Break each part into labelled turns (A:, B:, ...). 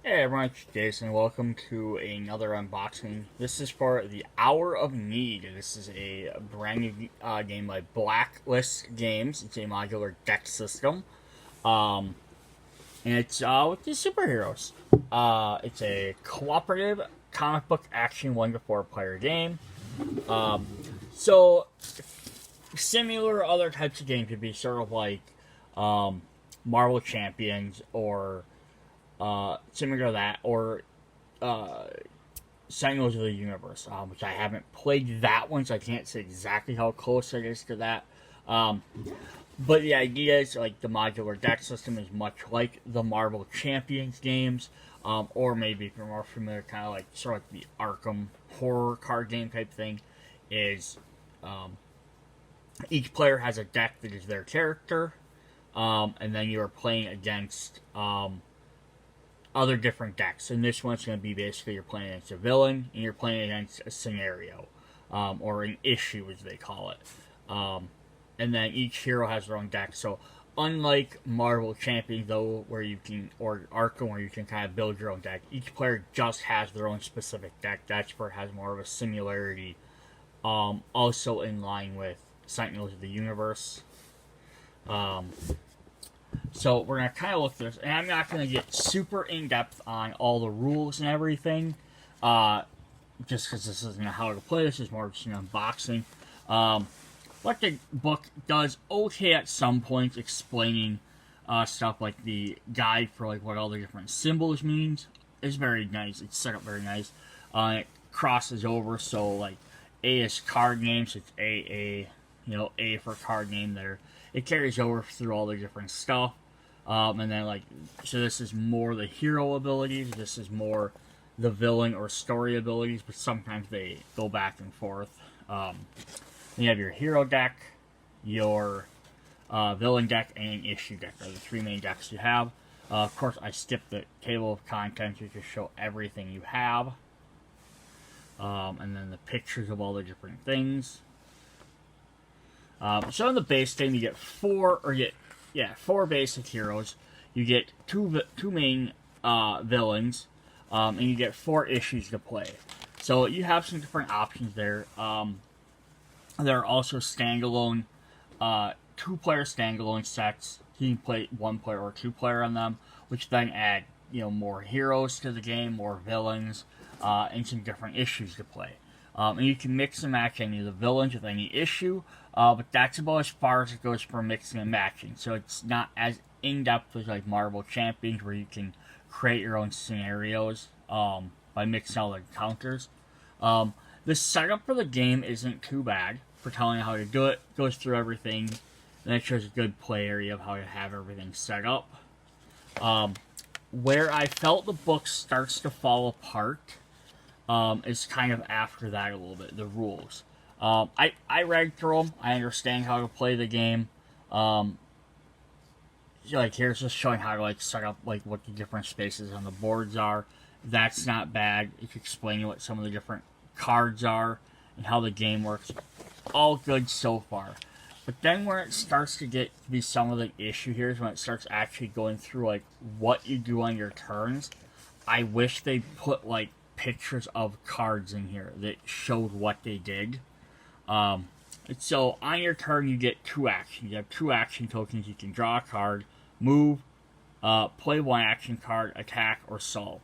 A: Hey everyone, it's Jason. Welcome to another unboxing. This is for the Hour of Need. This is a brand new game by Blacklist Games. It's a modular deck system. Um, and it's with the superheroes. It's a cooperative comic book action 1 to 4 player game. So, similar other types of games could be sort of like Marvel Champions or similar to that, or Sentinels of the Universe, which I haven't played that one, so I can't say exactly how close it is to that. Um, but the idea is like the modular deck system is much like the Marvel Champions games, or maybe if you're more familiar, kind of like sort of like the Arkham horror card game type thing. Is each player has a deck that is their character, and then you are playing against other different decks. And this one's going to be basically you're playing against a villain and you're playing against a scenario, or an issue as they call it. And then each hero has their own deck. So unlike Marvel Champions, though, where you can, or Arkham, where you can kind of build your own deck, each player just has their own specific deck. That's where it has more of a similarity. Also in line with Sentinels of the Universe. So we're going to kind of look at this, and I'm not going to get super in-depth on all the rules and everything, just because this isn't how to play. This is more just an unboxing. But the book does okay at some points, explaining stuff like the guide for like what all the different symbols means. It's very nice. It's set up very nice. It crosses over, so like A is card names. It's AA, A for card name there. It carries over through all the different stuff. And then, like, so this is more the hero abilities. This is more the villain or story abilities, but sometimes they go back and forth. Then you have your hero deck, your villain deck, and issue deck are the three main decks you have. Of course, I skipped the table of contents to just show everything you have. And then the pictures of all the different things. So in the base game, you get four basic heroes. You get two main villains, and you get 4 issues to play. So you have some different options there. There are also standalone, 2-player standalone sets. You can play 1-player or 2-player on them, which then add more heroes to the game, more villains, and some different issues to play. And you can mix and match any of the villains with any issue, but that's about as far as it goes for mixing and matching. So it's not as in-depth as like Marvel Champions, where you can create your own scenarios by mixing all the encounters. The setup for the game isn't too bad for telling you how to do it. It goes through everything, and it shows a good play area of how to have everything set up. Where I felt the book starts to fall apart is kind of after that a little bit, the rules. I read through them. I understand how to play the game. Like here's just showing how to like set up like what the different spaces on the boards are. That's not bad. It's explaining what some of the different cards are and how the game works. All good so far. But then where it starts to get to be some of the issue here is when it starts actually going through like what you do on your turns. I wish they put like pictures of cards in here that showed what they did. So on your turn you get 2 actions. You have 2 action tokens. You can draw a card, move, play 1 action card, attack, or solve.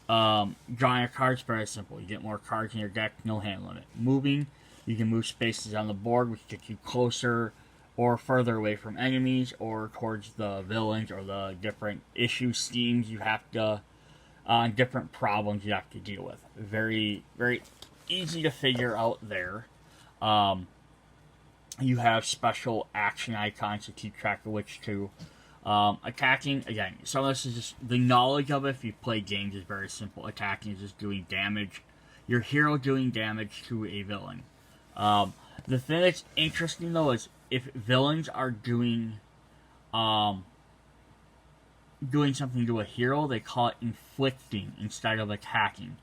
A: Drawing a card is very simple. You get more cards in your deck, no hand limit. Moving, you can move spaces on the board, which gets you closer or further away from enemies or towards the villains or the different issue schemes you have to, different problems you have to deal with. Very, very easy to figure out there. You have special action icons to keep track of which to. Attacking, again, some of this is just the knowledge of it. If you play games, is very simple. Attacking is just doing damage. Your hero doing damage to a villain. The thing that's interesting though is if villains are doing something to a hero, they call it inflicting instead of attacking.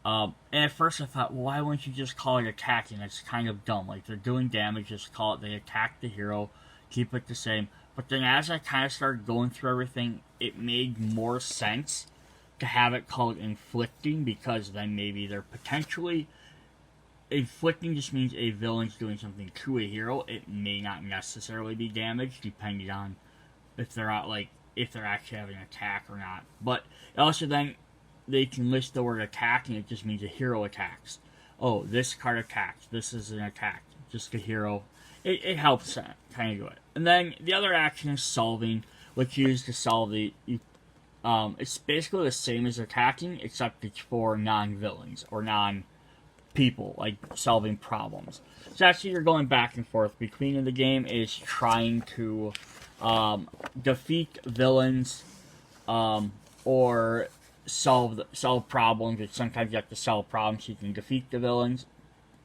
A: And at first I thought, well, why wouldn't you just call it attacking? That's kind of dumb. Like, they're doing damage, just call it, they attack the hero, keep it the same. But then as I kind of started going through everything, it made more sense to have it called inflicting, because then maybe they're potentially... Inflicting just means a villain's doing something to a hero. It may not necessarily be damage, depending on if they're not, like, if they're actually having an attack or not. But also then they can list the word attack, and it just means a hero attacks. Oh, this card attacks. This is an attack. Just a hero. It helps kind of do it. And then the other action is solving, which you use to solve the... it's basically the same as attacking, except it's for non-villains or non-people, like solving problems. So actually you're going back and forth between the game is trying to defeat villains or solve problems. Which sometimes you have to solve problems so you can defeat the villains.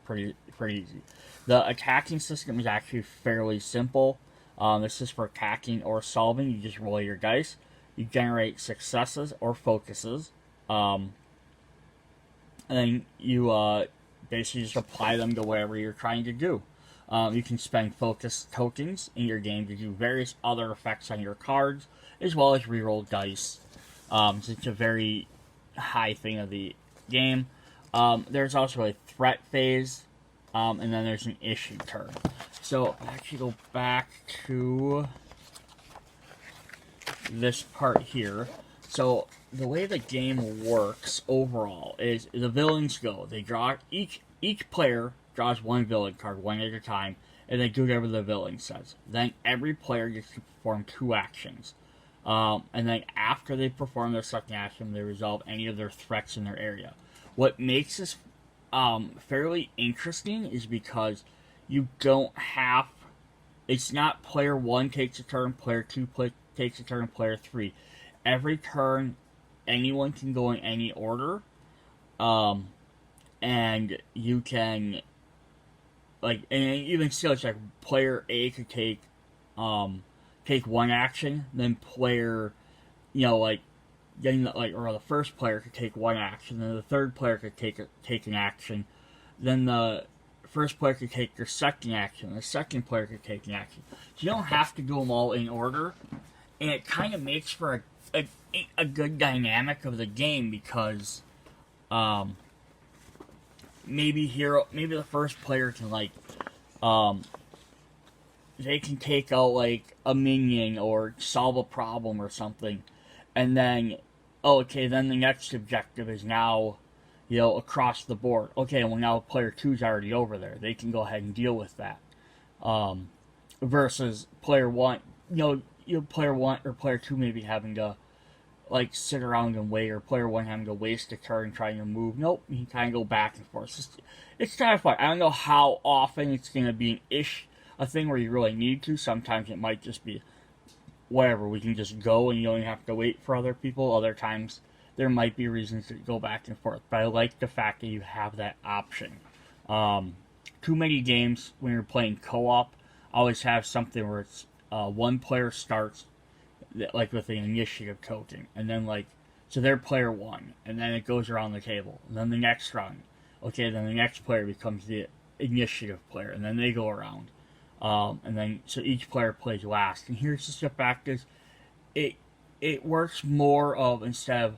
A: Pretty easy. The attacking system is actually fairly simple. This is for attacking or solving. You just roll your dice. You generate successes or focuses. And then you basically just apply them to whatever you're trying to do. You can spend focus tokens in your game to do various other effects on your cards, as well as reroll dice. So it's a very high thing of the game. There's also a threat phase, and then there's an issue turn. So I actually go back to this part here. So the way the game works overall is the villains go. They draw each player draws one villain card one at a time, and they do whatever the villain says. Then every player gets to perform 2 actions. And then after they perform their second action, they resolve any of their threats in their area. What makes this fairly interesting is because you don't have... It's not player 1 takes a turn, player 2 takes a turn, player 3. Every turn, anyone can go in any order. And you can... Like, and even still, it's like player A could take 1 action, then player, like, getting or the first player could take 1 action, then the third player could take an action, then the first player could take their second action, the second player could take an action. So you don't have to do them all in order, and it kind of makes for a good dynamic of the game, because maybe the first player can, like, they can take out, like, a minion or solve a problem or something, and then, then the next objective is now, across the board. Okay, well, now player 2's already over there. They can go ahead and deal with that. Versus player 1, player 1 or player 2 maybe having to, like, sit around and wait, or player 1 having to waste a turn trying to move. Nope, you can kind of go back and forth. It's kind of fun. I don't know how often it's going to be a thing where you really need to. Sometimes it might just be whatever, we can just go and you don't even have to wait for other people. Other times there might be reasons to go back and forth, but I like the fact that you have that option. Too many games when you're playing co-op always have something where it's one player starts, like, with an initiative token, and then, like, so they're player 1, and then it goes around the table, and then the next round, then the next player becomes the initiative player, and then they go around, and then, so each player plays last. And here's just the fact is, it works more of, instead of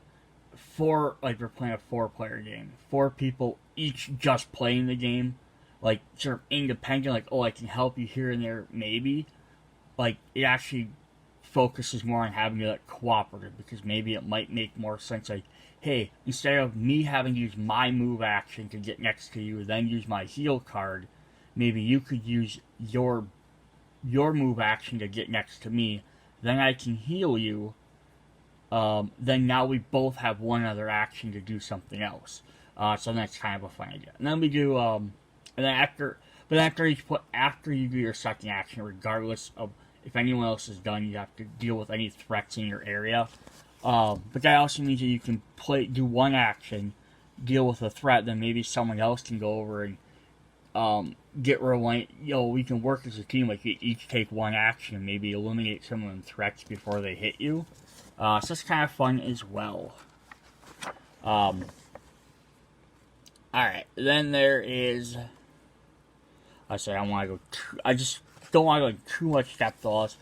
A: 4, like, we're playing a 4-player game, 4 people each just playing the game, like, sort of independent, like, I can help you here and there, maybe, like, it actually focuses more on having that cooperative, because maybe it might make more sense, like, hey, instead of me having to use my move action to get next to you, then use my heal card, maybe you could use your move action to get next to me, then I can heal you, then now we both have one other action to do something else. So that's kind of a fun idea. And then we do, and then after you do your second action, regardless of if anyone else is done, you have to deal with any threats in your area. But that also means that you can do 1 action, deal with a threat, then maybe someone else can go over and get rid of one. We can work as a team, like, you each take 1 action and maybe eliminate some of them threats before they hit you. So it's kind of fun as well. Alright, then there is... I just don't want to go into too much depth on this.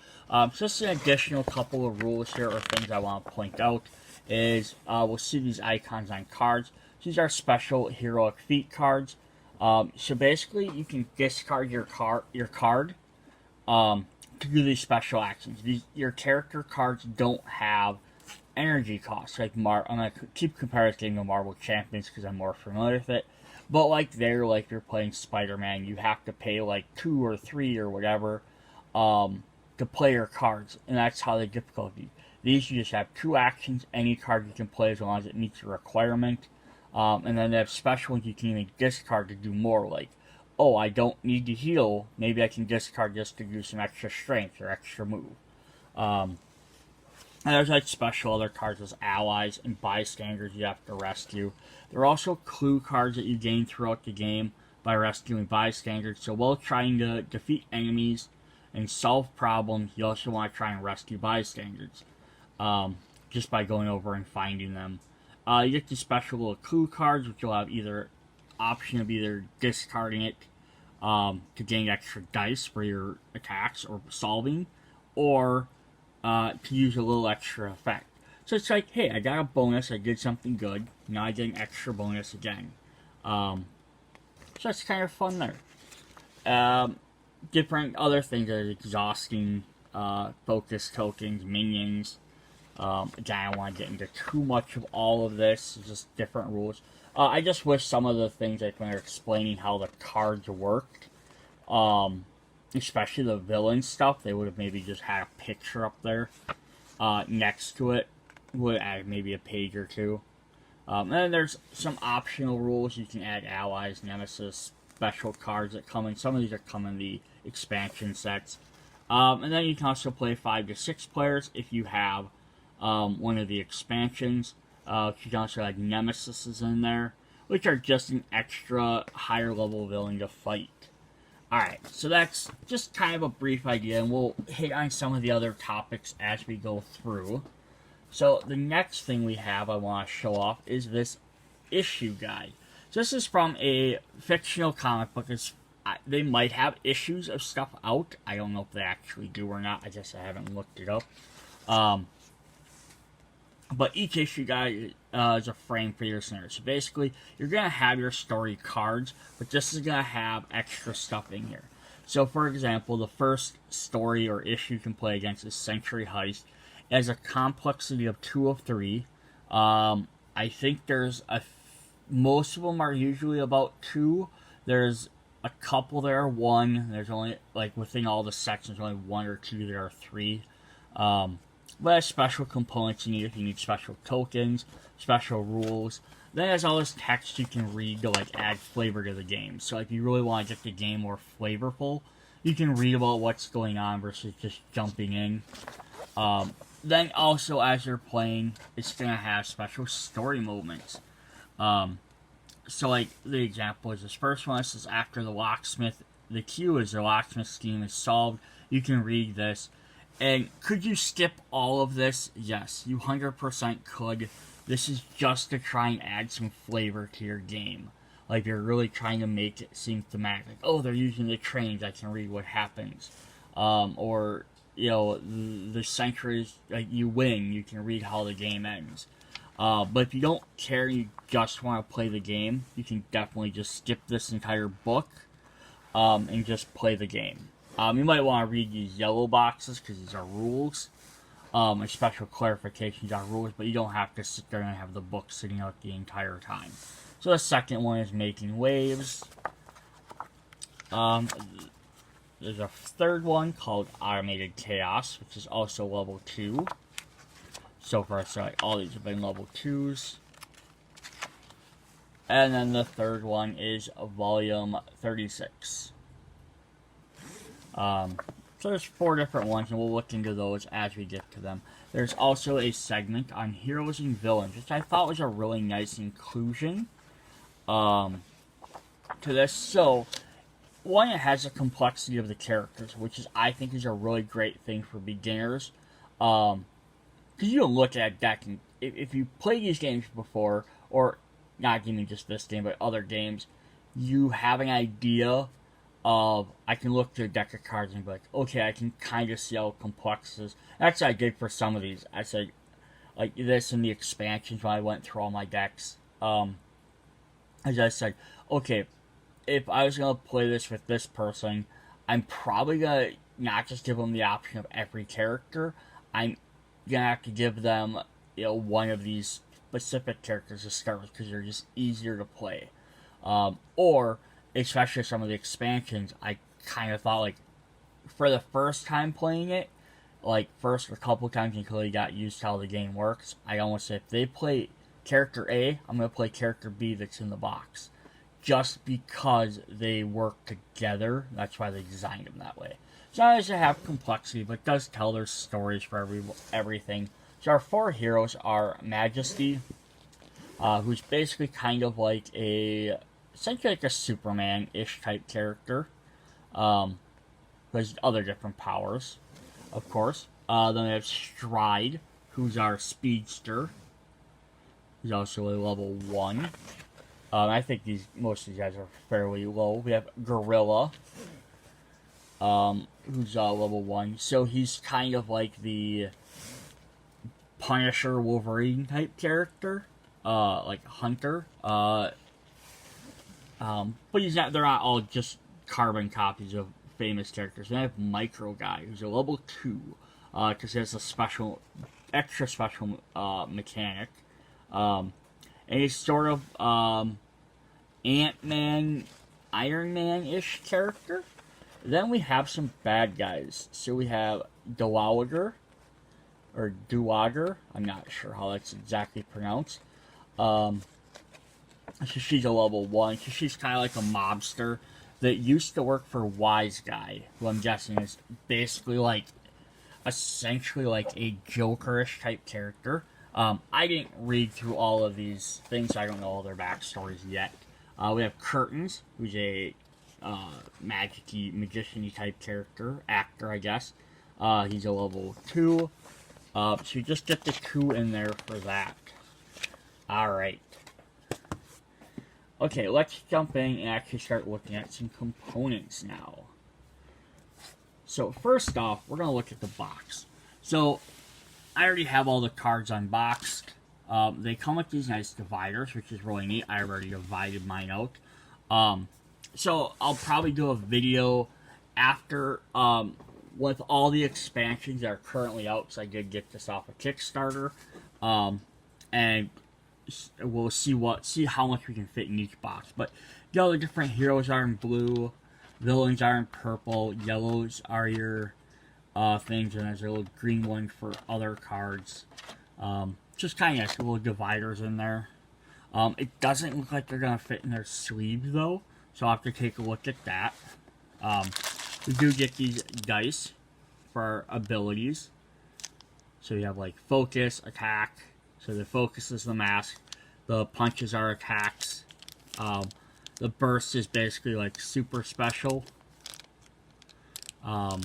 A: Just an additional couple of rules here, or things I want to point out, is we'll see these icons on cards. These are special heroic feat cards. So basically, you can discard your card to do these special actions. Your character cards don't have energy costs. Like I'm gonna keep comparing this game to Marvel Champions because I'm more familiar with it. But like you're playing Spider-Man, you have to pay like 2 or 3 or whatever to play your cards, and that's how the difficulty. These you just have 2 actions. Any card you can play as long as it meets your requirement. And then they have special ones you can even discard to do more. Like, oh, I don't need to heal. Maybe I can discard just to do some extra strength or extra move. And there's like special other cards as allies and bystanders you have to rescue. There are also clue cards that you gain throughout the game by rescuing bystanders. So while trying to defeat enemies and solve problems, you also want to try and rescue bystanders. Just by going over and finding them. You get these special little clue cards, which you'll have either option of either discarding it to gain extra dice for your attacks or solving, or to use a little extra effect. So it's like, hey, I got a bonus, I did something good, now I get an extra bonus again. So that's kind of fun there. Different other things are exhausting focus tokens, minions. Again, I don't want to get into too much of all of this. It's just different rules. I just wish some of the things, like when they're explaining how the cards worked, especially the villain stuff, they would have maybe just had a picture up there next to it. Would add maybe a page or two. And then there's some optional rules. You can add allies, nemesis, special cards that come in. Some of these are come in the expansion sets. And then you can also play 5 to 6 players if you have one of the expansions. You can also add nemesis in there, which are just an extra higher level villain to fight. Alright, so that's just kind of a brief idea, and we'll hit on some of the other topics as we go through. So the next thing we have I want to show off is this issue guide. So this is from a fictional comic book. They might have issues of stuff out. I don't know if they actually do or not. I guess I haven't looked it up. But each issue guide is a frame for your scenario. So basically, you're going to have your story cards, but this is going to have extra stuff in here. So for example, the first story or issue you can play against is Century Heist. It has a complexity of 2 of 3. I think there's most of them are usually about 2. There's a couple that are 1. There's only, like, within all the sections, only 1 or 2 that are 3. But there's special components you need if you need special tokens, special rules. Then there's all this text you can read to, like, add flavor to the game. So if you really want to get the game more flavorful, you can read about what's going on versus just jumping in. Then also, as you're playing, it's going to have special story moments. So, like, the example is this first one. This is after the locksmith. The cue is the locksmith scheme is solved. You can read this. And could you skip all of this? Yes, you 100% could. This is just to try and add some flavor to your game. Like, you're really trying to make it seem thematic. Like, oh, they're using the trains. I can read what happens. Or, you know, the centuries, like, you win. You can read how the game ends. But if you don't care, you just want to play the game, you can definitely just skip this entire book and just play the game. You might want to read these yellow boxes because these are rules and special clarifications on rules, but you don't have to sit there and have the book sitting out the entire time. So the second one is Making Waves. There's a third one called Automated Chaos, which is also level 2. So far, so all these have been level 2s. And then the third one is Volume 36. So there's 4 different ones, and we'll look into those as we get to them. There's also a segment on heroes and villains, which I thought was a really nice inclusion to this. So, one, it has a complexity of the characters, which is, I think, is a really great thing for beginners. Because you don't look at a deck, and if you play these games before, or not even just this game, but other games, you have an idea of, I can look through a deck of cards and be like, okay, I can kind of see how complex this is. That's what I did for some of these. I said, like this in the expansions when I went through all my decks. As I said, okay, if I was gonna play this with this person, I'm probably gonna not just give them the option of every character. I'm gonna have to give them, one of these specific characters to start with because they're just easier to play. Or especially some of the expansions, I kind of thought like for the first time playing it, like first a couple times until you got used to how the game works, I almost say if they play character A, I'm gonna play character B that's in the box. Just because they work together, that's why they designed them that way. So it doesn't have complexity, but it does tell their stories for everything. So our 4 heroes are Majesty, who's basically kind of like essentially like a Superman-ish type character. There's other different powers, of course. Then we have Stride, who's our Speedster. He's also a level 1. I think most of these guys are fairly low. We have Gorilla, who's level 1. So he's kind of like the Punisher Wolverine type character, like Hunter. But they're not all just carbon copies of famous characters. Then I have Micro Guy, who's a level 2, because he has a extra special mechanic. And he's sort of Ant-Man, Iron Man-ish character. Then we have some bad guys. So we have Duwager, I'm not sure how that's exactly pronounced. So she's a level 1. So she's kind of like a mobster that used to work for Wise Guy, who I'm guessing is basically like, essentially like a Joker-ish type character. I didn't read through all of these things, so I don't know all their backstories yet. We have Curtains, who's a magic-y, magician-y type actor, I guess. He's a level 2. So you just get the 2 in there for that. Alright. Okay, let's jump in and actually start looking at some components now. So first off, we're going to look at the box. So I already have all the cards unboxed. They come with these nice dividers, which is really neat. I already divided mine out. So I'll probably do a video after, with all the expansions that are currently out, because I did get this off of Kickstarter. And we'll see how much we can fit in each box. But the different heroes are in blue, villains are in purple, yellows are your things, and there's a little green one for other cards. Just kind of nice little dividers in there. It doesn't look like they're going to fit in their sleeves, though, so I'll have to take a look at that. We do get these dice for our abilities. So you have, like, focus, attack. So the focus is the mask. The punches are attacks. The burst is basically, like, super special. I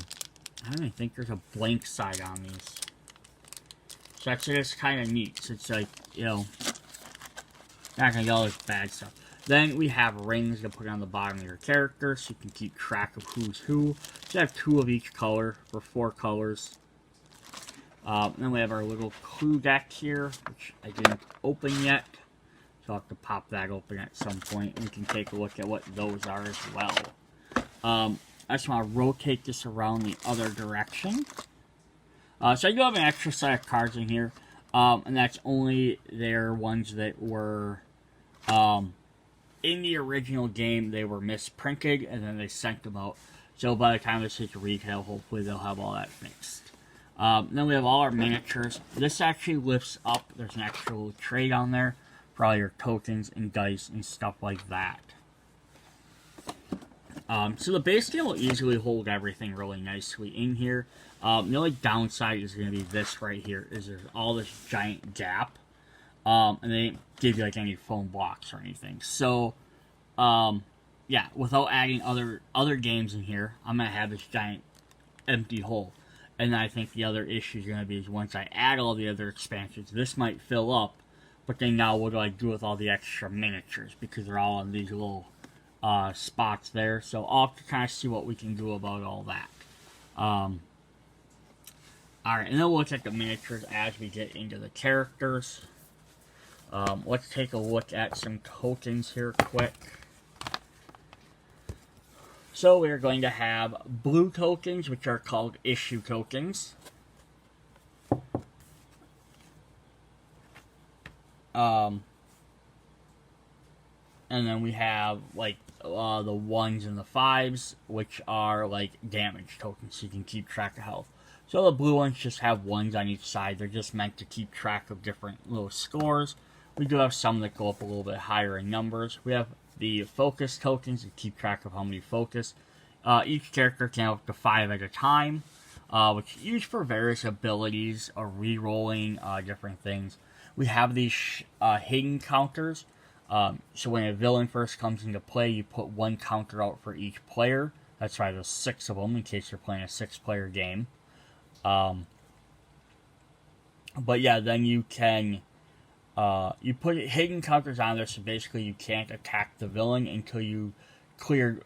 A: don't even think there's a blank side on these. So actually that's kind of neat. So it's like, not gonna get all this bad stuff. Then we have rings to put on the bottom of your character so you can keep track of who's who. So you have 2 of each color for 4 colors. Then we have our little clue deck here, which I didn't open yet. So I'll have to pop that open at some point and we can take a look at what those are as well. I just want to rotate this around the other direction. So I do have an extra set of cards in here, and that's only their ones that were, in the original game, they were misprinted, and then they sent them out. So by the time this hits retail, hopefully they'll have all that fixed. Then we have all our miniatures. This actually lifts up. There's an extra little tray on there for all your tokens and dice and stuff like that. So the base game will easily hold everything really nicely in here. The only downside is going to be this right here, is there's all this giant gap. And they didn't give you like any foam blocks or anything. So, yeah, without adding other games in here, I'm going to have this giant empty hole. And I think the other issue is going to be is once I add all the other expansions, this might fill up. But then now what do I do with all the extra miniatures? Because they're all in these little spots there. So I'll have to kind of see what we can do about all that. Alright, and then we'll look at the miniatures as we get into the characters. Let's take a look at some tokens here quick. So we're going to have blue tokens, which are called issue tokens. And then we have like the 1s and the 5s, which are like damage tokens, so you can keep track of health. So the blue ones just have 1s on each side. They're just meant to keep track of different little scores. We do have some that go up a little bit higher in numbers. We have the focus tokens to keep track of how many focus. Each character can have up to 5 at a time, which is used for various abilities or re-rolling different things. We have these hidden counters. So when a villain first comes into play, you put 1 counter out for each player. That's why there's 6 of them in case you're playing a 6-player game. But yeah, then you can you put hidden counters on there, so basically you can't attack the villain until you clear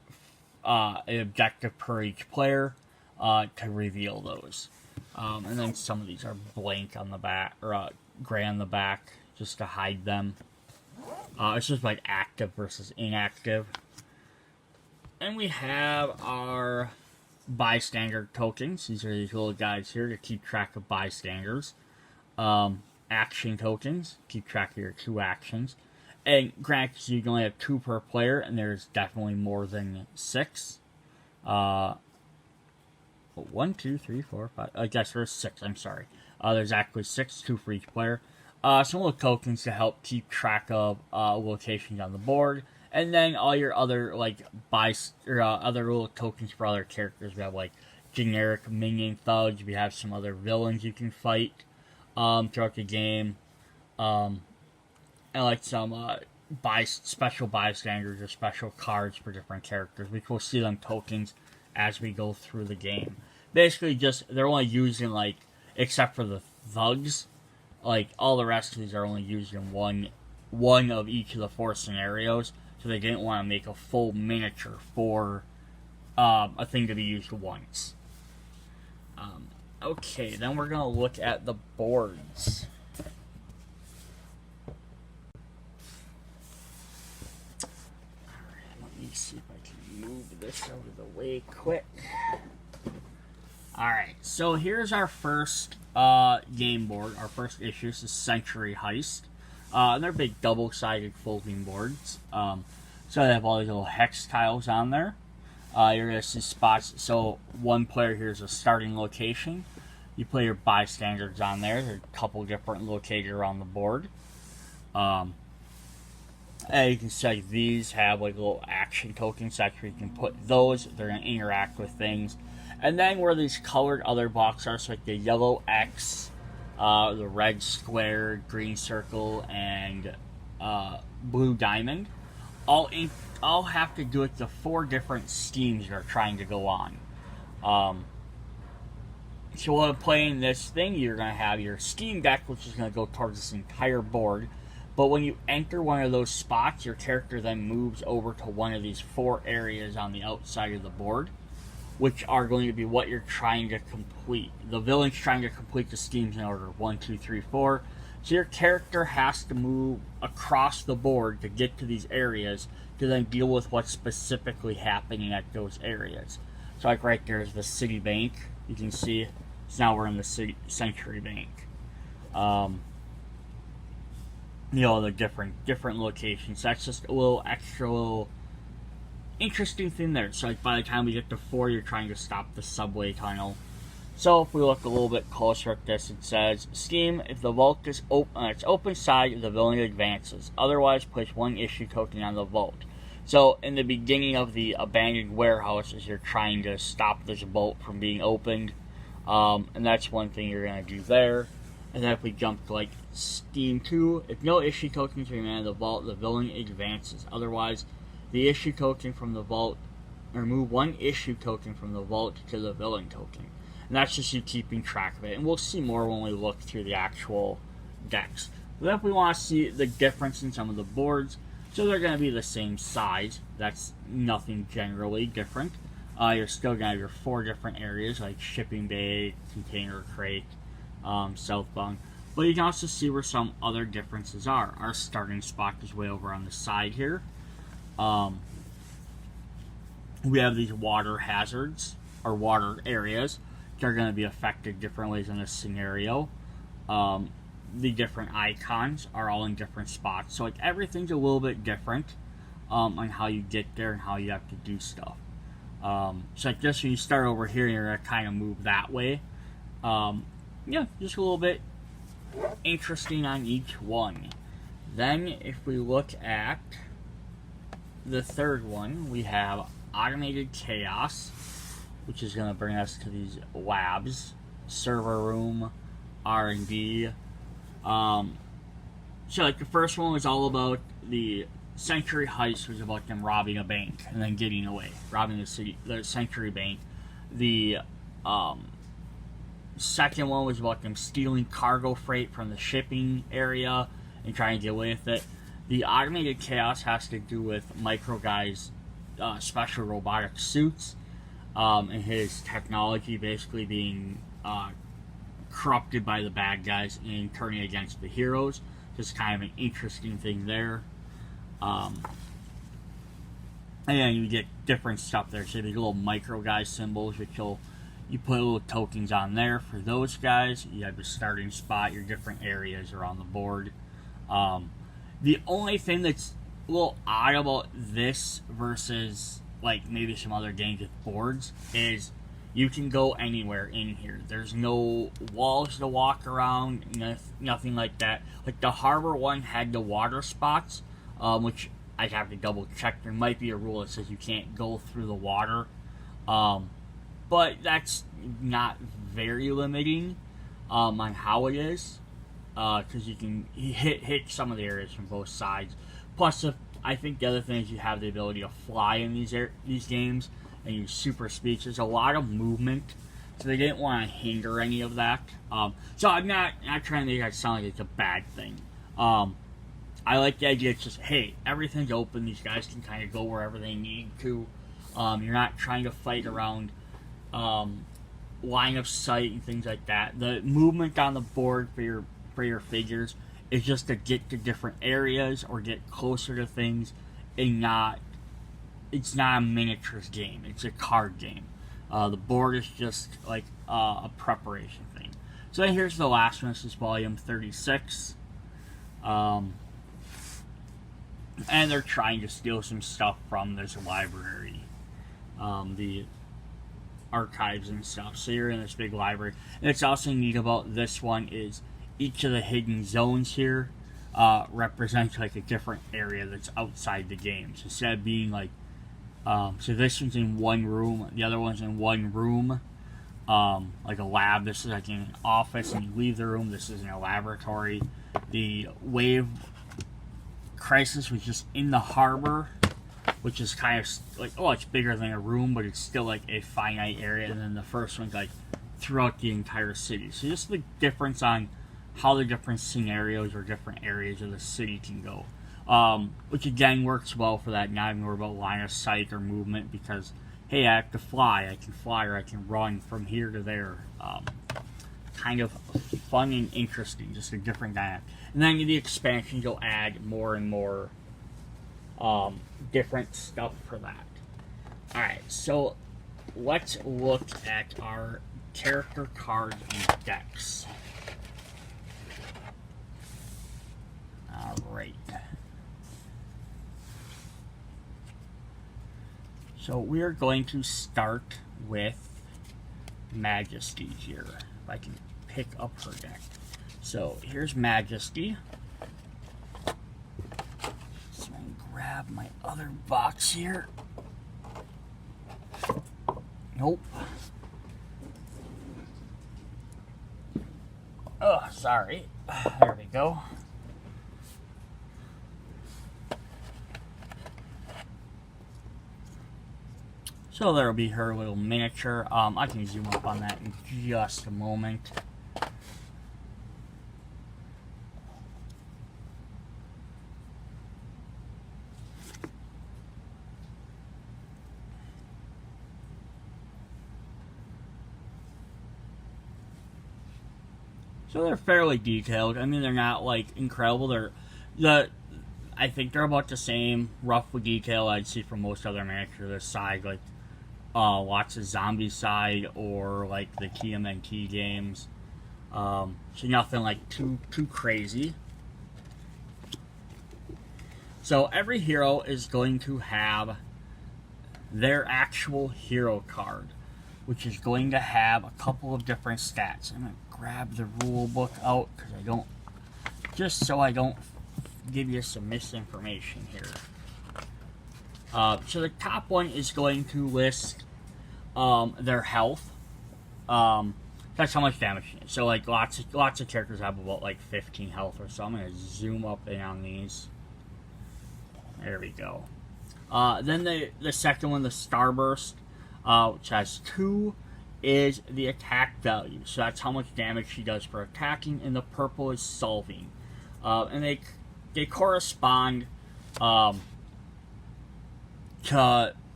A: an objective per each player to reveal those. And then some of these are blank on the back, or gray on the back, just to hide them. It's just like active versus inactive. And we have our bystander tokens. These are these little guys here to keep track of bystanders. Action tokens, keep track of your 2 actions. And granted, you can only have 2 per player, and there's definitely more than 6. 1, 2, 3, 4, 5. I guess there's 6. I'm sorry. There's actually 6, 2 for each player. Some little tokens to help keep track of locations on the board, and then all your other like other little tokens for other characters. We have like generic minion thugs. We have some other villains you can fight throughout the game, and like some special bystanders or special cards for different characters. We will see them tokens as we go through the game. Basically, just they're only used in like, except for the thugs. Like, all the rest of these are only used in one of each of the 4 scenarios, so they didn't want to make a full miniature for a thing to be used once. Okay, then we're going to look at the boards. Alright, let me see if I can move this out of the way quick. Alright, so here's our first game board, our first issue. This is Century Heist. And they're big double-sided folding boards. So they have all these little hex tiles on there. You're going to see spots. So one player here is a starting location. You play your bystanders on there. There's a couple different located around the board. And you can see these have like little action tokens. That's where you can put those. They're going to interact with things. And then where these colored other boxes are, so like the yellow X, the red square, green circle, and blue diamond, all have to do with the 4 different schemes you're trying to go on. So while playing this thing, you're going to have your scheme deck, which is going to go towards this entire board. But when you enter one of those spots, your character then moves over to one of these 4 areas on the outside of the board, which are going to be what you're trying to complete. The villain's trying to complete the schemes in order 1, 2, 3, 4. So your character has to move across the board to get to these areas to then deal with what's specifically happening at those areas. So like right there is the City Bank. You can see, so now we're in the Century Bank. You know, the different locations. That's just a little extra interesting thing there. So like by the time we get to 4, you're trying to stop the subway tunnel. So if we look a little bit closer at this, it says, scheme, if the vault is open on its open side, the villain advances. Otherwise, place 1 issue token on the vault. So in the beginning of the abandoned warehouse, as you're trying to stop this vault from being opened, and that's one thing you're going to do there. And then if we jump to like Steam 2, if no issue tokens remain in the vault, the villain advances. Otherwise, the issue token from the vault, or remove 1 issue token from the vault to the villain token. And that's just you keeping track of it. And we'll see more when we look through the actual decks. But then if we want to see the difference in some of the boards, so they're going to be the same size. That's nothing generally different. You're still going to have your 4 different areas, like shipping bay, container crate, southbound. But you can also see where some other differences are. Our starting spot is way over on the side here. We have these water hazards, or water areas. They're going to be affected different ways in this scenario. The different icons are all in different spots. So like everything's a little bit different on how you get there and how you have to do stuff. So like just when you start over here, you're going to kind of move that way. Yeah, just a little bit interesting on each one. Then if we look at the third one, we have Automated Chaos, which is going to bring us to these labs, server room, R&D. So like the first one was all about the Century Heist, was about them robbing a bank and then getting away, robbing the Century Bank. The second one was about them stealing cargo freight from the shipping area and trying to get away with it. The Automated Chaos has to do with Micro Guy's special robotic suits and his technology basically being corrupted by the bad guys and turning against the heroes. Just kind of an interesting thing there. And then you get different stuff there. So these little Micro Guy symbols, which you put little tokens on there for those guys. You have the starting spot, your different areas are on the board. The only thing that's a little odd about this versus like maybe some other games with boards is you can go anywhere in here. There's no walls to walk around, nothing like that. Like the harbor one had the water spots, which I'd have to double check. There might be a rule that says you can't go through the water, but that's not very limiting on how it is, because you can hit some of the areas from both sides. Plus, I think the other thing is you have the ability to fly in these games and use super speeds. There's a lot of movement, so they didn't want to hinder any of that. So I'm not trying to make that sound like it's a bad thing. I like the idea it's just, hey, everything's open. These guys can kind of go wherever they need to. You're not trying to fight around line of sight and things like that. The movement on the board for your figures is just to get to different areas or get closer to things, and it's not a miniatures game. It's a card game. The board is just like a preparation thing. So then here's the last one. This is volume 36. And they're trying to steal some stuff from this library. The archives and stuff. So you're in this big library. And it's also neat about this one is each of the hidden zones here represents like a different area that's outside the game. So instead of being like, so this one's in one room, the other one's in one room, like a lab. This is like in an office, and you leave the room. This is in a laboratory. The wave crisis was just in the harbor, which is kind of like, oh, it's bigger than a room, but it's still like a finite area. And then the first one's like throughout the entire city. So just the difference on how the different scenarios or different areas of the city can go. Which again works well for that, not even worry about line of sight or movement, because hey, I have to fly, I can fly, or I can run from here to there. Kind of fun and interesting, just a different dynamic. And then in the expansions, you'll add more and more different stuff for that. Alright, so let's look at our character cards and decks. Alright. So we are going to start with Majesty here. If I can pick up her deck. So here's Majesty. So I'm going to grab my other box here. Nope. Oh, sorry. There we go. So there'll be her little miniature. I can zoom up on that in just a moment. So they're fairly detailed. I mean, they're not like incredible. I think they're about the same roughly detail I'd see from most other miniatures this side, like lots of zombie side or like the TMNT games. So nothing like too crazy. So every hero is going to have their actual hero card, which is going to have a couple of different stats. I'm going to grab the rule book out because just so I don't give you some misinformation here. So the top one is going to list their health. That's how much damage. So like lots of characters have about like 15 health or so. I'm going to zoom up in on these. There we go. Then the second one, the Starburst, which has 2, is the attack value. So that's how much damage she does for attacking, and the purple is solving. And they correspond to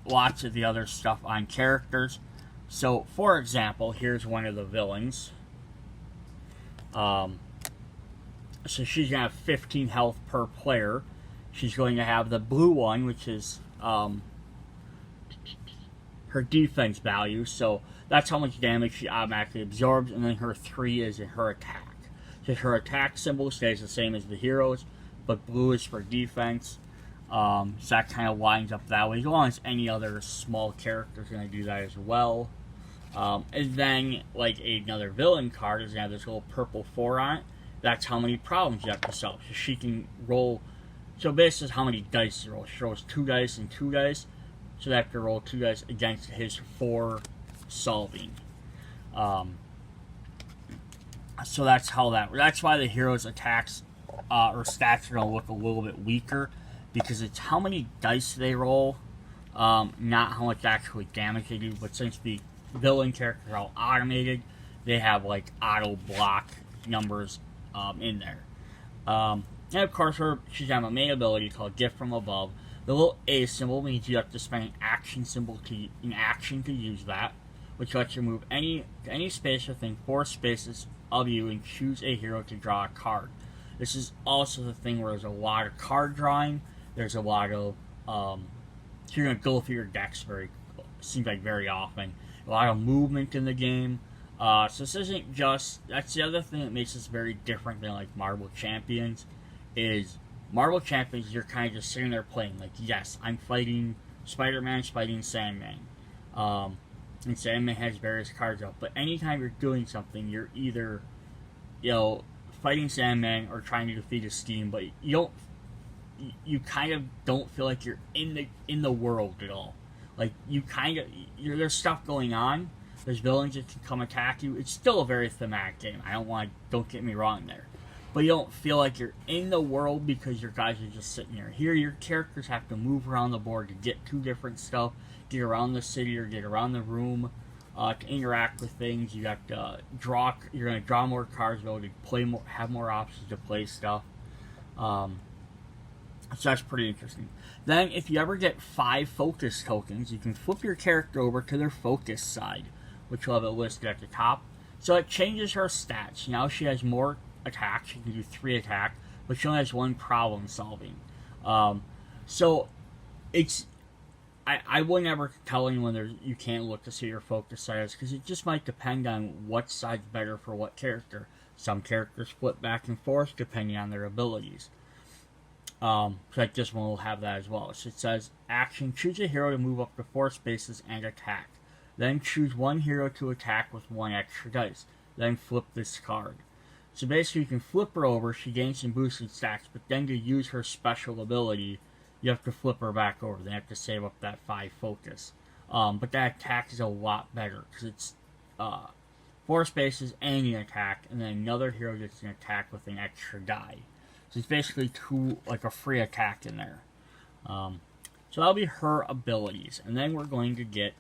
A: lots of the other stuff on characters. So, for example, here's one of the villains. So she's going to have 15 health per player. She's going to have the blue one, which is her defense value. So that's how much damage she automatically absorbs. And then her 3 is her attack. So her attack symbol stays the same as the heroes, but blue is for defense. So that kind of lines up that way. As long as any other small character is going to do that as well. And then, like another villain card is going to have this little purple 4 on it. That's how many problems you have to solve. So she can roll. So basically, how many dice she rolls. She rolls 2 dice and 2 dice. So they have to roll 2 dice against his 4 solving. So that's how that's why the hero's attacks or stats are going to look a little bit weaker, because it's how many dice they roll, not how much actually damage they do. But since the villain characters are all automated, they have like auto block numbers in there. And of course, she's got a main ability called Gift from Above. The little A symbol means you have to spend an action to use that, which lets you move any space within 4 spaces of you and choose a hero to draw a card. This is also the thing where there's a lot of card drawing. There's a lot of so you're gonna go through your decks seems like very often. A lot of movement in the game. So this isn't just, that's the other thing that makes this very different than like Marvel Champions. Is Marvel Champions, you're kind of just sitting there playing. Like, yes, I'm fighting Spider-Man, fighting Sandman. And Sandman has various cards up. But anytime you're doing something, you're either, fighting Sandman or trying to defeat a Steam, but you kind of don't feel like you're in the world at all. Like, there's stuff going on. There's villains that can come attack you. It's still a very thematic game. Don't get me wrong there. But you don't feel like you're in the world because your guys are just sitting there. Here, your characters have to move around the board to get to different stuff, get around the city or get around the room, to interact with things. You have to draw. You're going to draw more cards, be able to play more, have more options to play stuff. So that's pretty interesting. Then, if you ever get 5 focus tokens, you can flip your character over to their focus side, which will have it listed at the top. So it changes her stats. Now she has more attack. She can do 3 attack, but she only has 1 problem solving. So it's I wouldn't ever tell anyone you can't look to see your focus side, because it just might depend on what side's better for what character. Some characters flip back and forth depending on their abilities. So like this one will have that as well. So it says, action, choose a hero to move up to 4 spaces and attack. Then choose 1 hero to attack with 1 extra dice. Then flip this card. So basically you can flip her over, she gains some boosted stats, but then to use her special ability, you have to flip her back over. Then you have to save up that 5 focus. But that attack is a lot better, because it's 4 spaces and an attack, and then another hero gets an attack with an extra die. So it's basically a free attack in there. So that'll be her abilities. And then we're going to get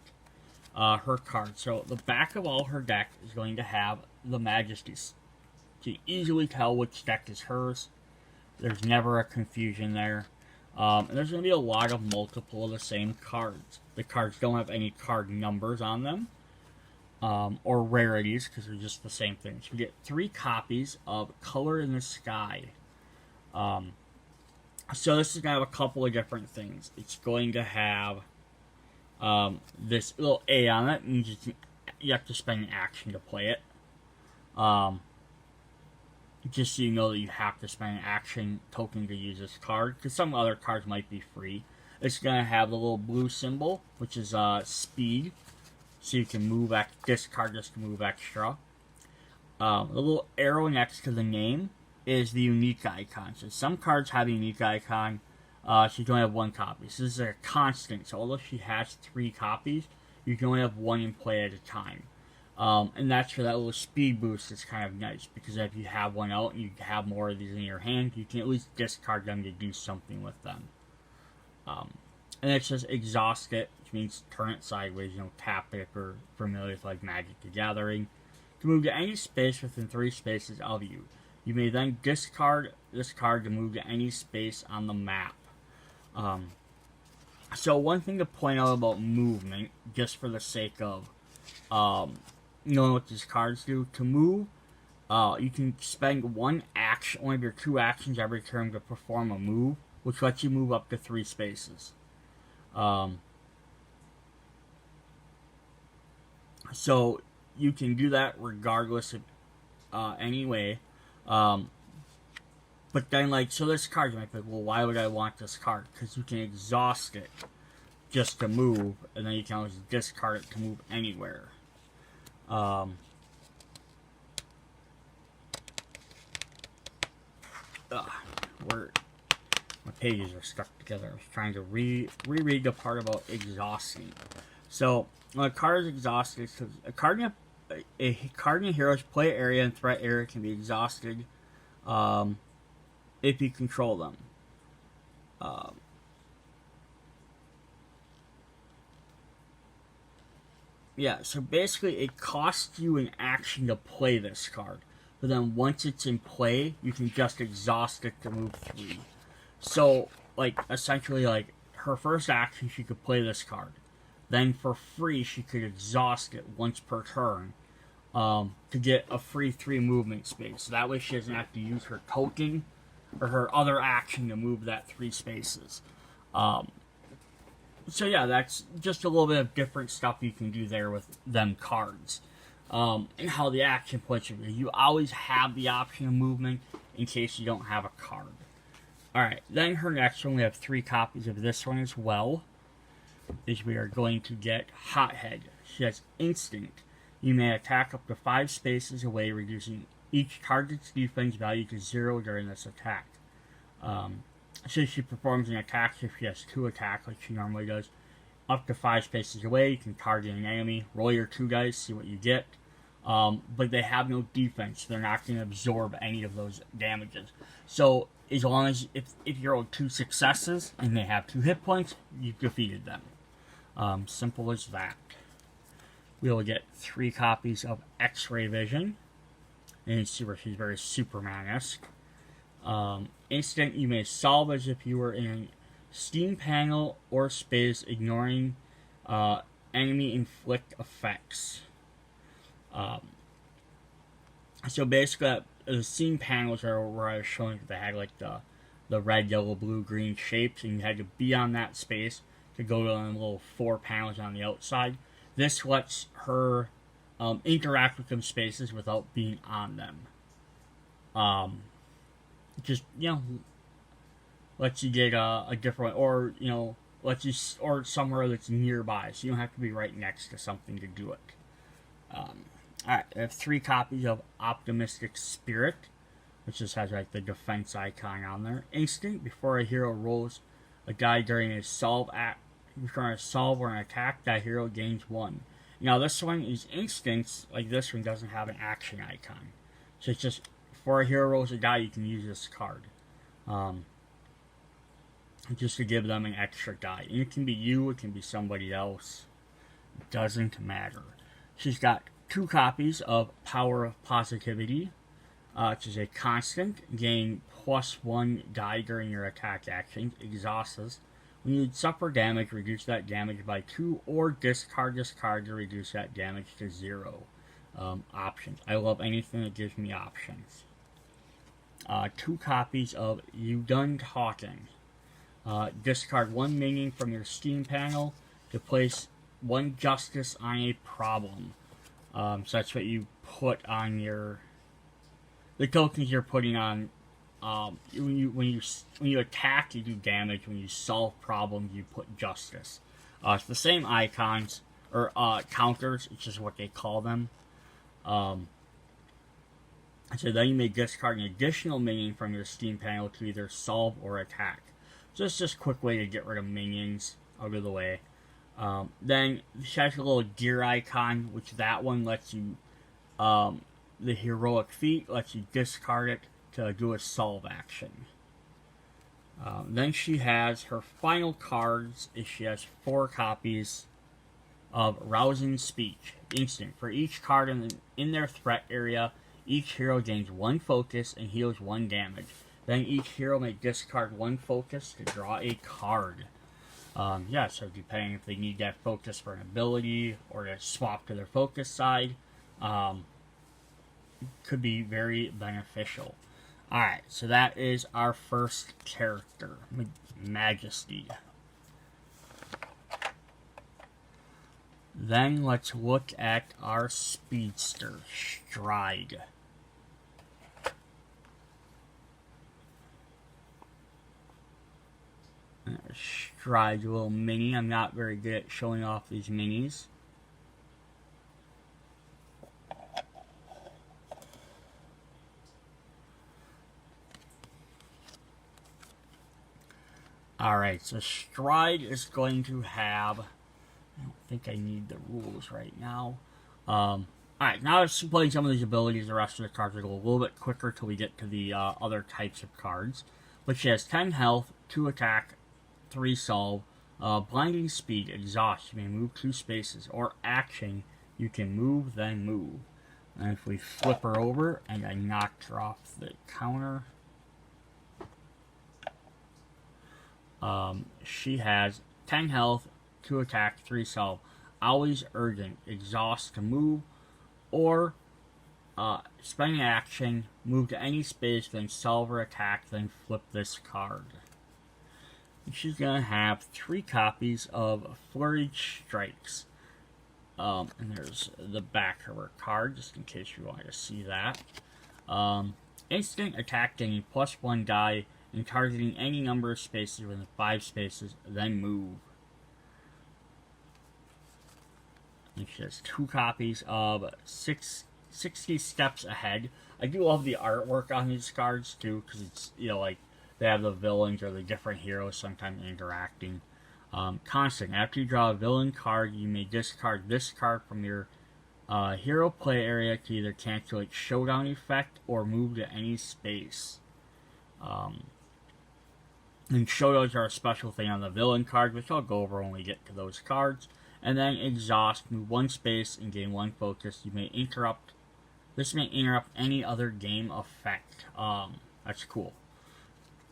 A: her cards. So the back of all her deck is going to have the Majesties. So you easily tell which deck is hers. There's never a confusion there. And there's going to be a lot of multiple of the same cards. The cards don't have any card numbers on them. or rarities, because they're just the same things. You get 3 copies of Color in the Sky. So this is going to have a couple of different things. It's going to have this little A on it, means you have to spend an action to play it. Just so you know that you have to spend an action token to use this card, because some other cards might be free. It's going to have the little blue symbol, which is speed, so you can move, this card just can move extra. The little arrow next to the name is the unique icon. So some cards have a unique icon, so you can only have 1 copy. So this is a constant, so although she has 3 copies, you can only have 1 in play at a time. And that's for that little speed boost. It's kind of nice, because if you have 1 out and you have more of these in your hand, you can at least discard them to do something with them. And it says exhaust it, which means turn it sideways, tap it if you're familiar with like Magic the Gathering. To move to any space within 3 spaces of you. You may then discard this card to move to any space on the map. So one thing to point out about movement, just for the sake of knowing what these cards do. To move, you can spend 1 action, one of your 2 actions every turn to perform a move, which lets you move up to 3 spaces. So you can do that regardless of anyway. But then, so this card, you might be like, well, why would I want this card? Because you can exhaust it just to move, and then you can always discard it to move anywhere. My pages are stuck together. I was trying to reread the part about exhausting. So, when a card is exhausted, a card in a hero's play area and threat area can be exhausted if you control them. Yeah, so basically it costs you an action to play this card. But then once it's in play, you can just exhaust it to move 3. So, essentially, her first action, she could play this card. Then for free, she could exhaust it once per turn to get a free 3 movement space. So that way she doesn't have to use her token or her other action to move that 3 spaces. So yeah, that's just a little bit of different stuff you can do there with them cards. And how the action points are. You always have the option of movement in case you don't have a card. Alright, then her next one, we have 3 copies of this one as well. Is we are going to get Hothead. She has Instinct. You may attack up to 5 spaces away, reducing each target's defense value to 0 during this attack. So she performs an attack if she has 2 attack, like she normally does. Up to 5 spaces away, you can target an enemy, roll your 2 dice, see what you get. But they have no defense. They're not going to absorb any of those damages. So, as long as, if you roll 2 successes, and they have 2 hit points, you've defeated them. Simple as that. We will get 3 copies of X-Ray Vision. And you see where she's very Superman-esque. Instant, you may solve as if you were in a steam panel or space, ignoring enemy inflict effects. So basically, the steam panels are where I was showing that they had the red, yellow, blue, green shapes, and you had to be on that space to go to the little 4 panels on the outside. This lets her interact with them spaces without being on them. Just, lets you get a different, or, lets you, or somewhere that's nearby, so you don't have to be right next to something to do it. Alright, I have 3 copies of Optimistic Spirit, which just has, the defense icon on there. Instant, before a hero rolls a die during a solve or an attack, that hero gains 1. Now, this one is instance, this one doesn't have an action icon. So it's just, before a hero rolls a die, you can use this card. Just to give them an extra die. And it can be you, it can be somebody else. It doesn't matter. She's got 2 copies of Power of Positivity, which is a constant. Gain +1 die during your attack action. Exhausts When you suffer damage, reduce that damage by 2, or discard this card to reduce that damage to 0. Options. I love anything that gives me options. 2 copies of You Done Talking. Discard 1 minion from your Steam panel to place 1 justice on a problem. So that's what you put on your... The tokens you're putting on... when you attack, you do damage. When you solve problems, you put justice. It's the same icons, or counters, it's just what they call them. So then you may discard an additional minion from your Steam panel to either solve or attack. So it's just a quick way to get rid of minions out of the way. Then she has a little deer icon, which that one lets you, the heroic feat lets you discard it to do a solve action. Then she has her final cards. She has 4 copies of Rousing Speech. Instant. For each card in their threat area, each hero gains 1 focus and heals 1 damage. Then each hero may discard 1 focus to draw a card. So depending if they need that focus for an ability or to swap to their focus side, could be very beneficial. Alright, so that is our first character, Majesty. Then let's look at our Speedster, Stride. Stride, a little mini. I'm not very good at showing off these minis. Alright, so Stride is going to have... I don't think I need the rules right now. Alright, now explaining some of these abilities, the rest of the cards will go a little bit quicker till we get to the other types of cards. But she has 10 health, 2 attack, 3 solve, blinding speed, exhaust, you may move 2 spaces, or action, you can move, then move. And if we flip her over, and I knocked her off the counter, she has 10 health, 2 attack, 3 solve, always urgent, exhaust to move, or spend an action, move to any space, then solve or attack, then flip this card. And she's going to have 3 copies of Flurried Strikes. And there's the back of her card, just in case you want to see that. Instant attack gaining +1 die and targeting any number of spaces within 5 spaces, then move. And she has 2 copies of 60 Steps Ahead. I do love the artwork on these cards too, because it's, like they have the villains or the different heroes sometimes interacting. Constant. After you draw a villain card, you may discard this card from your hero play area to either cancel its showdown effect or move to any space. And showdowns are a special thing on the villain card, which I'll go over when we get to those cards. And then exhaust, move 1 space and gain 1 focus. This may interrupt any other game effect. That's cool.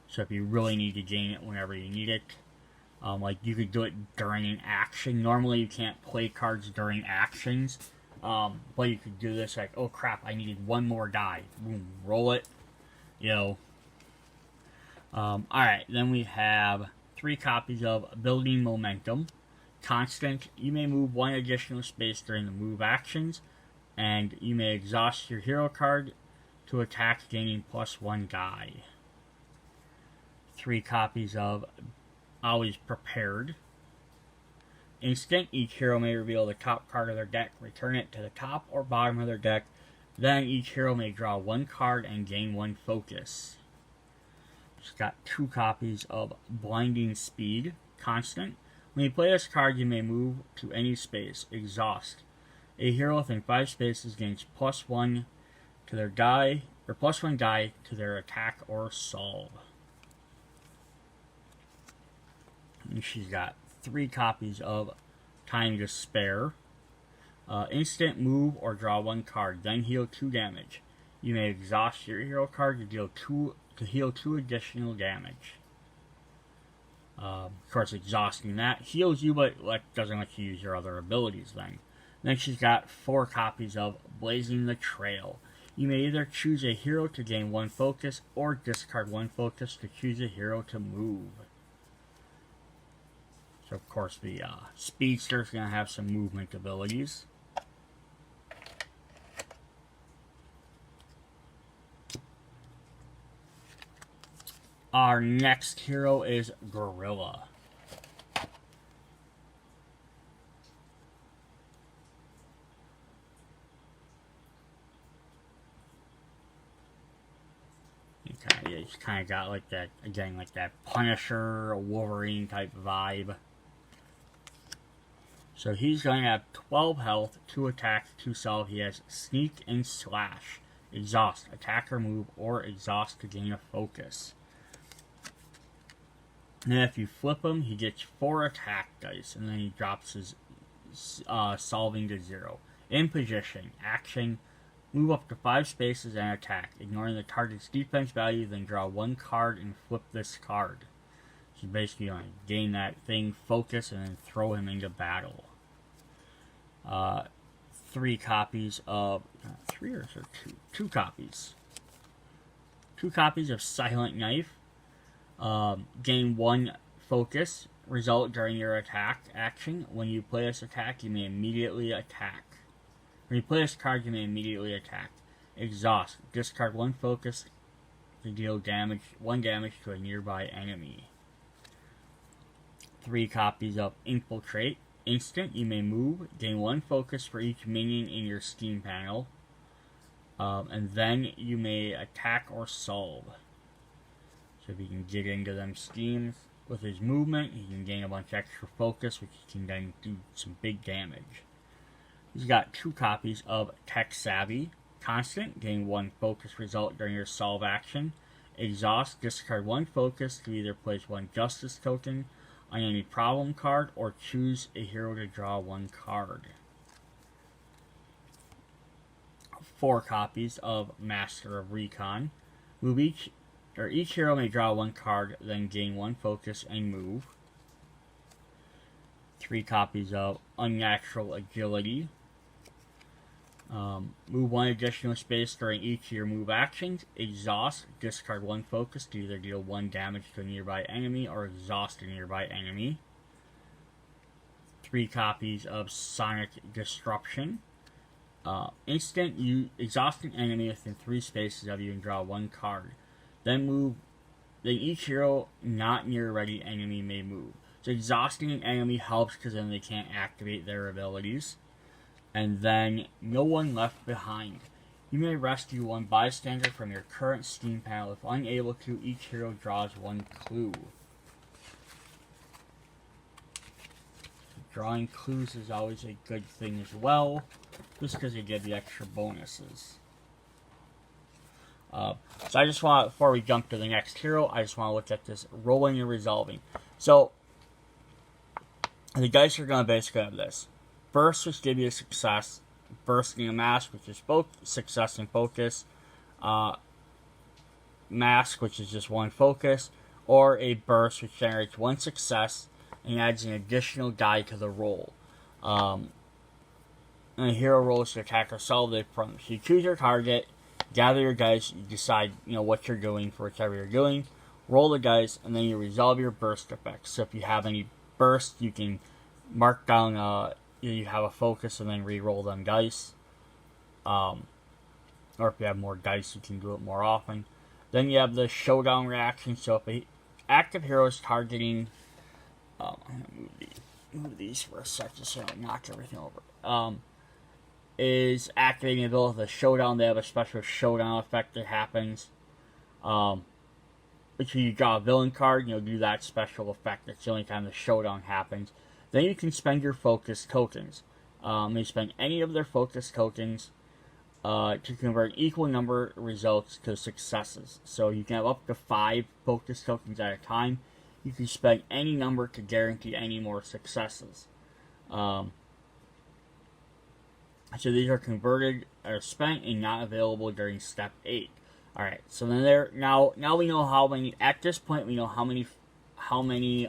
A: So if you really need to gain it whenever you need it, like you could do it during an action. Normally you can't play cards during actions, but you could do this like, oh crap, I needed 1 more die. Boom, roll it. Alright, then we have 3 copies of Building Momentum. Constant, you may move 1 additional space during the move actions, and you may exhaust your hero card to attack, gaining +1 die. 3 copies of Always Prepared. Instant, each hero may reveal the top card of their deck, return it to the top or bottom of their deck, then each hero may draw 1 card and gain 1 focus. She's got 2 copies of Blinding Speed. Constant, when you play this card, you may move to any space. Exhaust. A hero within 5 spaces gains +1 to their die, or +1 die to their attack or solve. And she's got 3 copies of Time to Spare. Instant, move or draw 1 card, then heal 2 damage. You may exhaust your hero card to heal 2 additional damage. Of course, exhausting that heals you, but doesn't let you use your other abilities then. Then she's got 4 copies of Blazing the Trail. You may either choose a hero to gain 1 focus, or discard 1 focus to choose a hero to move. So, of course, the Speedster is going to have some movement abilities. Our next hero is Gorilla. He's kind of got like that, again, like that Punisher, Wolverine type vibe. So he's going to have 12 health, 2 attacks, 2 stealth. He has Sneak and Slash. Exhaust, attack or move, or exhaust to gain a focus. And if you flip him, he gets 4 attack dice, and then he drops his solving to 0. In position, action, move up to 5 spaces and attack, ignoring the target's defense value, then draw 1 card and flip this card. So basically going to gain that thing, focus, and then throw him into battle. 3 copies of... 3 or 2? 2 copies. 2 copies of Silent Knife. Gain 1 focus. Result during your attack action. When you play this attack, you may immediately attack. When you play this card, you may immediately attack. Exhaust. Discard 1 focus to deal 1 damage to a nearby enemy. 3 copies of Infiltrate. Instant. You may move. Gain 1 focus for each minion in your Steam panel. And then you may attack or solve. So if he can get into them schemes with his movement, he can gain a bunch of extra focus, which he can then do some big damage. He's got 2 copies of Tech Savvy. Constant, gain 1 focus result during your solve action. Exhaust, discard 1 focus to either place 1 Justice token on any problem card, or choose a hero to draw 1 card. 4 copies of Master of Recon. Move each hero may draw 1 card, then gain 1 focus and move. 3 copies of Unnatural Agility. Move 1 additional space during each of your move actions. Exhaust, discard 1 focus to either deal 1 damage to a nearby enemy or exhaust a nearby enemy. 3 copies of Sonic Disruption. Instant, you exhaust an enemy within 3 spaces of you and draw 1 card. Then each hero not near a ready enemy may move. So exhausting an enemy helps because then they can't activate their abilities. And then no one left behind. You may rescue 1 bystander from your current Steam panel. If unable to, each hero draws 1 clue. Drawing clues is always a good thing as well, just because they give you extra bonuses. So I just want, before we jump to the next hero, I just want to look at this rolling and resolving. So, the dice are going to basically have this. Burst, which gives you a success. Bursting a mask, which is both success and focus. Mask, which is just 1 focus. Or a burst, which generates 1 success and adds an additional die to the roll. And a hero rolls to attack or solve the problem. So you choose your target, gather your dice, you decide what you're doing for whichever you're doing, roll the dice, and then you resolve your burst effects. So if you have any burst, you can mark down you have a focus and then re-roll them dice. Or if you have more dice, you can do it more often. Then you have the showdown reaction. So if an active hero is targeting... I'm going to move these for a sec just so I don't knock everything over. Is activating the ability of the showdown. They have a special showdown effect that happens. If you draw a villain card, do that special effect. That's the only time the showdown happens. Then you can spend your focus tokens. They spend any of their focus tokens to convert equal number of results to successes. So you can have up to 5 focus tokens at a time. You can spend any number to guarantee any more successes. So these are converted or spent and not available during step 8. Alright, so then now we know how many, at this point we know how how many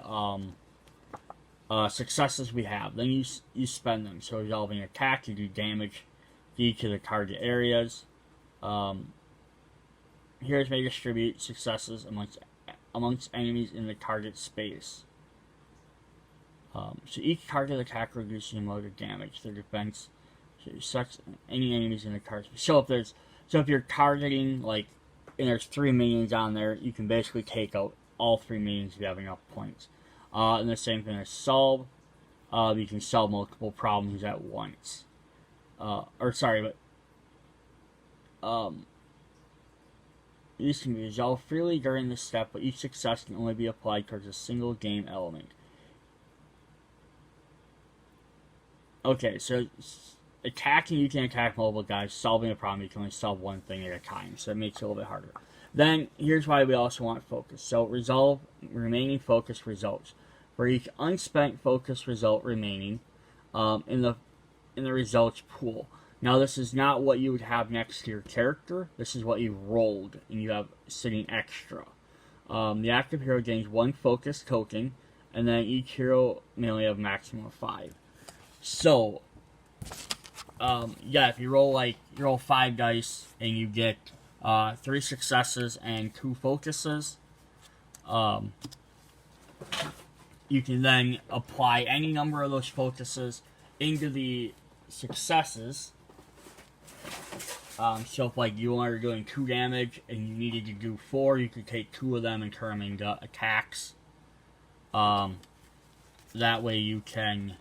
A: successes we have. Then you spend them. So resolving attack, you do damage to each of the target areas. Here's may distribute successes amongst enemies in the target space. So each target attack reduces the amount of damage. Their defense sucks any enemies in the target space. So if you're targeting and there's 3 minions on there, you can basically take out all 3 minions if you have enough points. And the same thing as solve. You can solve multiple problems at once. These can be resolved freely during this step, but each success can only be applied towards a single game element. Okay, so attacking, you can attack multiple guys. Solving a problem, you can only solve one thing at a time, so it makes it a little bit harder. Then, here's why we also want focus. So, resolve remaining focus results. For each unspent focus result remaining in the results pool. Now, this is not what you would have next to your character. This is what you rolled, and you have sitting extra. The active hero gains 1 focus token, and then each hero may only have a maximum of 5. So, if you roll 5 dice, and you get 3 successes and 2 focuses, you can then apply any number of those focuses into the successes. So if you are doing 2 damage and you needed to do 4, you could take 2 of them and turn them into attacks. That way you can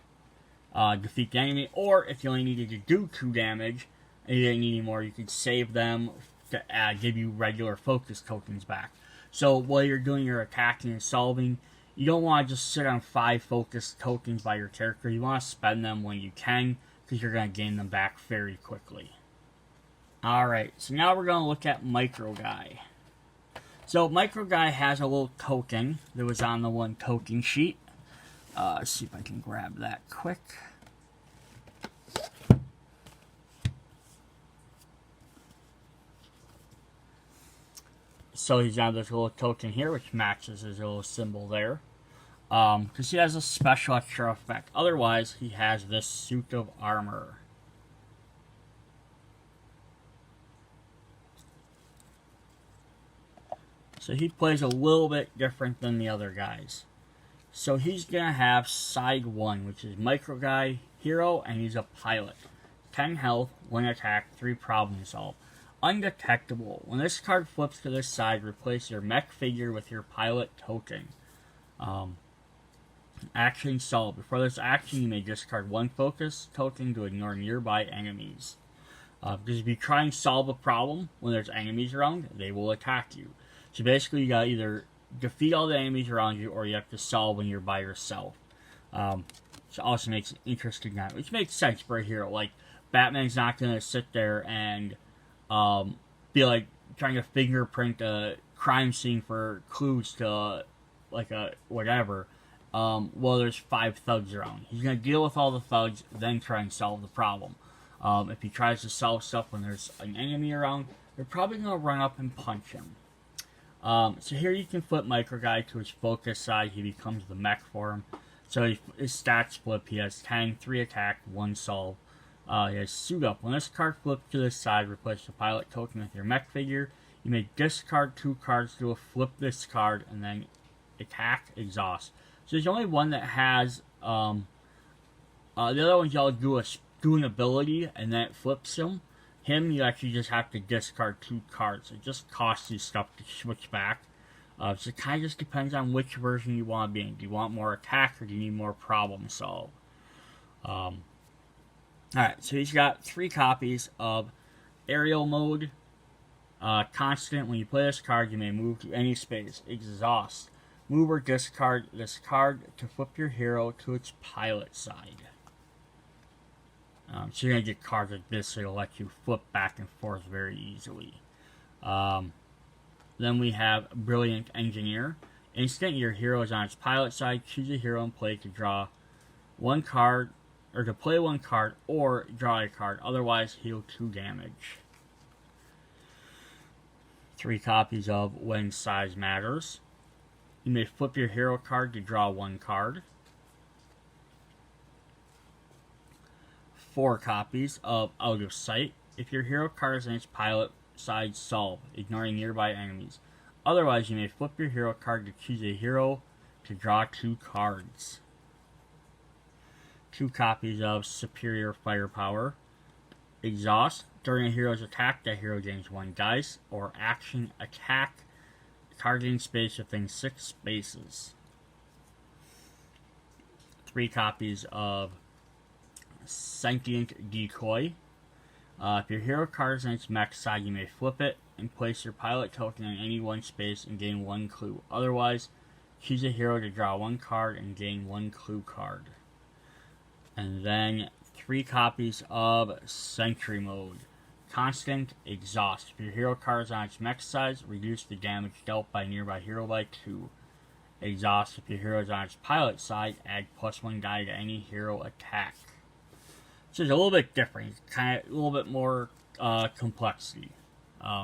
A: defeat the enemy. Or if you only needed to do 2 damage and you didn't need any more, you could save them to give you regular focus tokens back. So while you're doing your attacking and solving, you don't want to just sit on 5 focus tokens by your character. You want to spend them when you can, because you're going to gain them back very quickly. Alright, so now we're going to look at Micro Guy. So Micro Guy has a little token that was on the 1 token sheet. Let's see if I can grab that quick. So he's got this little token here, which matches his little symbol there. Because he has a special extra effect. Otherwise, he has this suit of armor. So he plays a little bit different than the other guys. So he's going to have side 1, which is Micro Guy, Hero, and he's a pilot. 10 health, 1 attack, 3 problem solve. Undetectable. When this card flips to this side, replace your mech figure with your pilot token. Action solve. Before this action, you may discard 1 focus token to ignore nearby enemies. Because if you try and solve a problem when there's enemies around, they will attack you. So basically, you gotta either defeat all the enemies around you, or you have to solve when you're by yourself. So it also makes it interesting, which makes sense for a hero. Like, Batman's not gonna sit there and be like trying to fingerprint a crime scene for clues to like a whatever. Well, there's 5 thugs around. He's gonna deal with all the thugs, then try and solve the problem. If he tries to solve stuff when there's an enemy around, they're probably gonna run up and punch him. So here you can flip Micro Guy to his focus side. He becomes the mech for him. So his stats flip. He has 10, 3 attack, 1 solve. He has suit up. When this card flips to this side, replace the pilot token with your mech figure. You may discard 2 cards to flip this card, and then attack, exhaust. So there's only one that has, the other ones y'all do an ability, and then it flips him. Him, you actually just have to discard 2 cards. It just costs you stuff to switch back. So it kind of just depends on which version you want to be in. Do you want more attack, or do you need more problem solve? Alright, so he's got 3 copies of Aerial Mode. Constant, when you play this card, you may move to any space. Exhaust. Move or discard this card to flip your hero to its pilot side. So you're going to get cards like this, so it'll let you flip back and forth very easily. Then we have Brilliant Engineer. Instant, your hero is on its pilot side. Choose a hero and play to draw 1 card, or to play 1 card, or draw a card. Otherwise, heal 2 damage. 3 copies of When Size Matters. You may flip your hero card to draw 1 card. 4 copies of Out of Sight. If your hero card is in its pilot side, solve, ignoring nearby enemies. Otherwise, you may flip your hero card to choose a hero to draw 2 cards. 2 copies of Superior Firepower. Exhaust. During a hero's attack, that hero gains 1 dice, or action attack, targeting space within 6 spaces. 3 copies of Sentient Decoy. If your hero card is in its mech side, you may flip it and place your pilot token in any one space and gain 1 clue. Otherwise, choose a hero to draw 1 card and gain 1 clue card. And then 3 copies of Sentry Mode. Constant Exhaust. If your hero card is on its mech side, reduce the damage dealt by a nearby hero by 2. Exhaust. If your hero is on its pilot side, add +1 die to any hero attack. So it's a little bit different, kind of a little bit more complexity.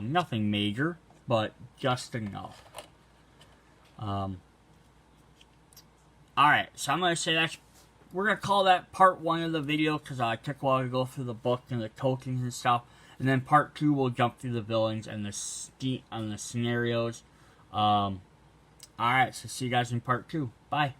A: Nothing major, but just enough. Alright, so I'm going to say we're going to call that part 1 of the video, because I took a while to go through the book and the tokens and stuff. And then part 2, we'll jump through the villains and the scenarios. Alright, so see you guys in part 2. Bye.